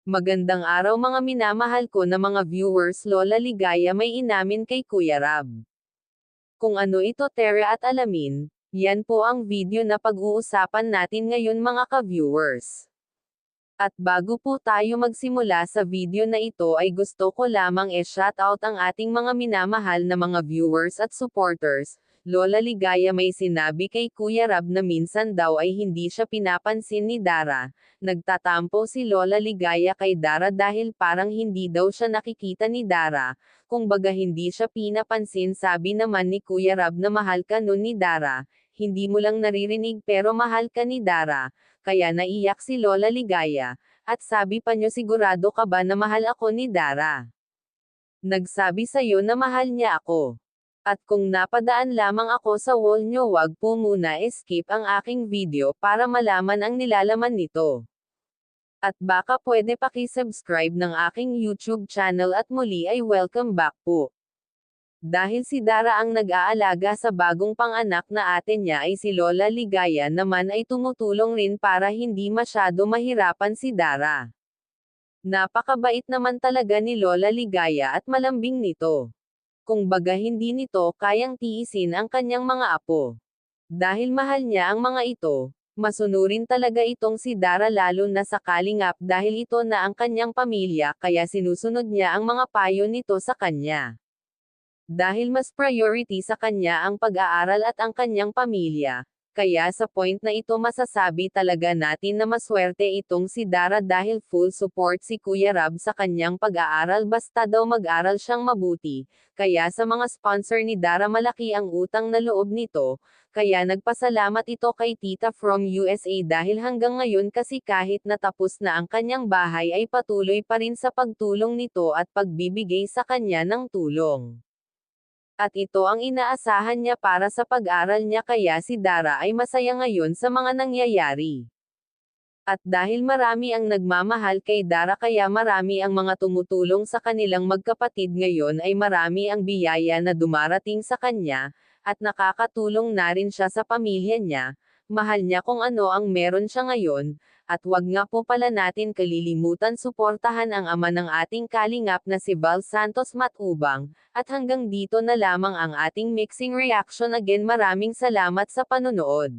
Magandang araw mga minamahal ko na mga viewers. Lola Ligaya may inamin kay Kuya Rab. Kung ano ito Tera at alamin, yan po ang video na pag-uusapan natin ngayon mga ka-viewers. At bago po tayo magsimula sa video na ito ay gusto ko lamang shoutout ang ating mga minamahal na mga viewers at supporters. Lola Ligaya may sinabi kay Kuya Rab na minsan daw ay hindi siya pinapansin ni Dara. Nagtatampo si Lola Ligaya kay Dara dahil parang hindi daw siya nakikita ni Dara. Kung baga hindi siya pinapansin, sabi naman ni Kuya Rab na mahal ka nun ni Dara. Hindi mo lang naririnig pero mahal ka ni Dara. Kaya naiyak si Lola Ligaya. At sabi pa nyo, sigurado ka ba na mahal ako ni Dara? Nagsabi sa'yo na mahal niya ako. At kung napadaan lamang ako sa wall nyo, wag po muna skip ang aking video para malaman ang nilalaman nito. At baka pwede paki-subscribe ng aking YouTube channel at muli ay welcome back po. Dahil si Dara ang nag-aalaga sa bagong panganak na ate niya ay si Lola Ligaya naman ay tumutulong rin para hindi masyado mahirapan si Dara. Napakabait naman talaga ni Lola Ligaya at malambing nito. Kung baga hindi nito kayang tiisin ang kanyang mga apo. Dahil mahal niya ang mga ito, masunurin talaga itong si Dara lalo na sa Kalingap dahil ito na ang kanyang pamilya kaya sinusunod niya ang mga payo nito sa kanya. Dahil mas priority sa kanya ang pag-aaral at ang kanyang pamilya. Kaya sa point na ito masasabi talaga natin na maswerte itong si Dara dahil full support si Kuya Rab sa kanyang pag-aaral basta daw mag-aral siyang mabuti. Kaya sa mga sponsor ni Dara malaki ang utang na loob nito. Kaya nagpasalamat ito kay Tita from USA dahil hanggang ngayon kasi kahit natapos na ang kanyang bahay ay patuloy pa rin sa pagtulong nito at pagbibigay sa kanya ng tulong. At ito ang inaasahan niya para sa pag-aral niya kaya si Dara ay masaya ngayon sa mga nangyayari. At dahil marami ang nagmamahal kay Dara kaya marami ang mga tumutulong sa kanilang magkapatid ngayon ay marami ang biyaya na dumarating sa kanya, at nakakatulong na rin siya sa pamilya niya. Mahal niya kung ano ang meron siya ngayon, at wag nga po pala natin kalilimutan suportahan ang ama ng ating Kalingap na si Val Santos Matubang, at hanggang dito na lamang ang ating mixing reaction again maraming salamat sa panonood.